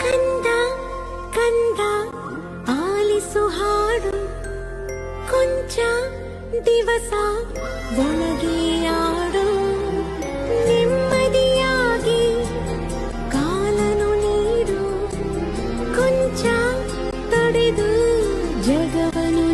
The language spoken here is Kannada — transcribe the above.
ಕಂದ ಕಂದ ಆಲಿಸು ಹಾಡು ಕೊಂಚ ದಿವಸ ಒಣಗಿ ಆಡು ನೆಮ್ಮದಿಯಾಗಿ ಕಾಲನು ನೀಡು ಕೊಂಚ ತಡೆದು ಜಗವನು